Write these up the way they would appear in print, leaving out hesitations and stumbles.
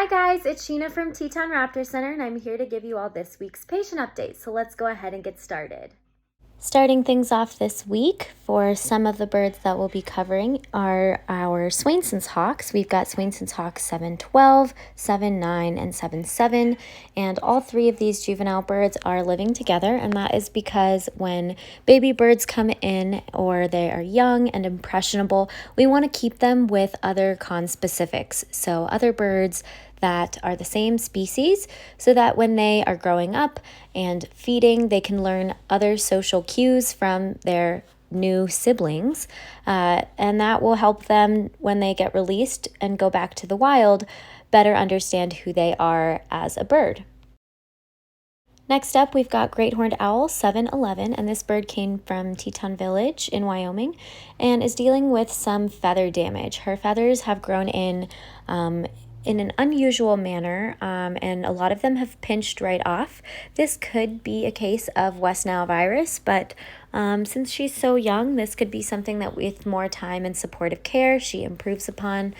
Hi guys, it's Sheena from Teton Raptor Center and I'm here to give you all this week's patient update. So let's go ahead and get started. Starting things off this week, for some of the birds that we'll be covering are our Swainsons Hawks. We've got Swainsons Hawks 712, 79, and 77, and all three of these juvenile birds are living together, and that is because when baby birds come in or they are young and impressionable, we want to keep them with other conspecifics, so other birds that are the same species, so that when they are growing up and feeding, they can learn other social cues from their new siblings, and that will help them when they get released and go back to the wild better understand who they are as a bird. Next up, we've got Great Horned Owl 711, and this bird came from Teton Village in Wyoming and is dealing with some feather damage. Her feathers have grown in an unusual manner, and a lot of them have pinched right off. This could be a case of West Nile virus, but since she's so young, this could be something that with more time and supportive care, she improves upon.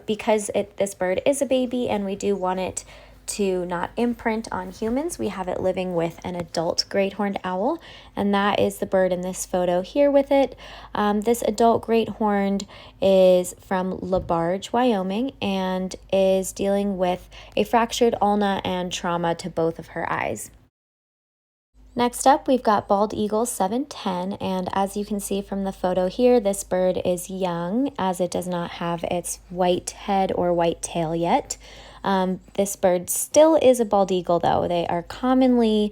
Because this bird is a baby and we do want it to not imprint on humans, we have it living with an adult great horned owl, and that is the bird in this photo here with it. This adult great horned is from LaBarge, Wyoming, and is dealing with a fractured ulna and trauma to both of her eyes. Next up, we've got Bald Eagle 710, and as you can see from the photo here, this bird is young as it does not have its white head or white tail yet. This bird still is a bald eagle, though. They are commonly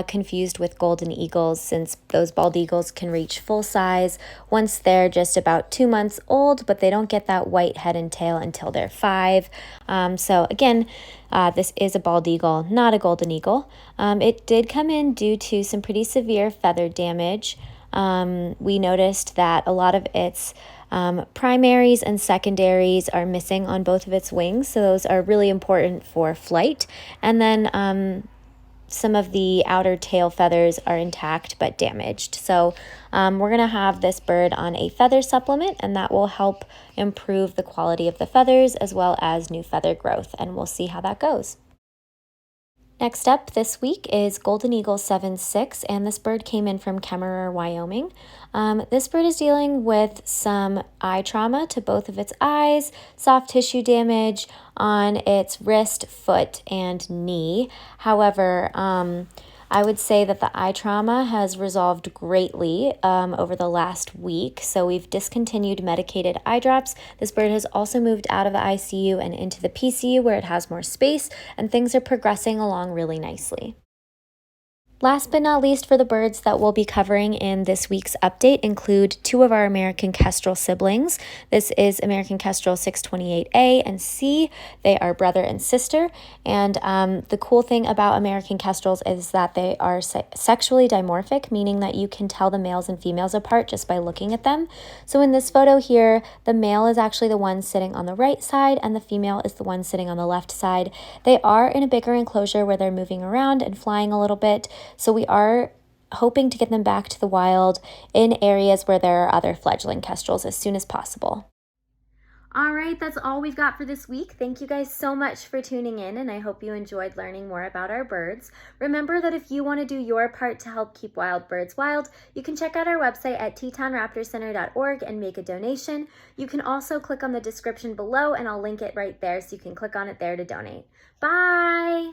confused with golden eagles, since those bald eagles can reach full size once they're just about 2 months old, but they don't get that white head and tail until they're 5. So again, this is a bald eagle, not a golden eagle. It did come in due to some pretty severe feather damage. We noticed that a lot of its primaries and secondaries are missing on both of its wings, so those are really important for flight. And then some of the outer tail feathers are intact but damaged. So we're going to have this bird on a feather supplement, and that will help improve the quality of the feathers as well as new feather growth, and we'll see how that goes. Next up this week is Golden Eagle 76, and this bird came in from Kemmerer, Wyoming. This bird is dealing with some eye trauma to both of its eyes, soft tissue damage on its wrist, foot, and knee. However, I would say that the eye trauma has resolved greatly over the last week, so we've discontinued medicated eye drops. This bird has also moved out of the ICU and into the PCU where it has more space, and things are progressing along really nicely. Last but not least, for the birds that we'll be covering in this week's update include 2 of our American Kestrel siblings. This is American Kestrel 628A and C. They are brother and sister, and the cool thing about American Kestrels is that they are sexually dimorphic, meaning that you can tell the males and females apart just by looking at them. So in this photo here, the male is actually the one sitting on the right side and the female is the one sitting on the left side. They are in a bigger enclosure where they're moving around and flying a little bit, so we are hoping to get them back to the wild in areas where there are other fledgling kestrels as soon as possible. All right, that's all we've got for this week. Thank you guys so much for tuning in, and I hope you enjoyed learning more about our birds. Remember that if you want to do your part to help keep wild birds wild, you can check out our website at tetonraptorcenter.org and make a donation. You can also click on the description below, and I'll link it right there so you can click on it there to donate. Bye!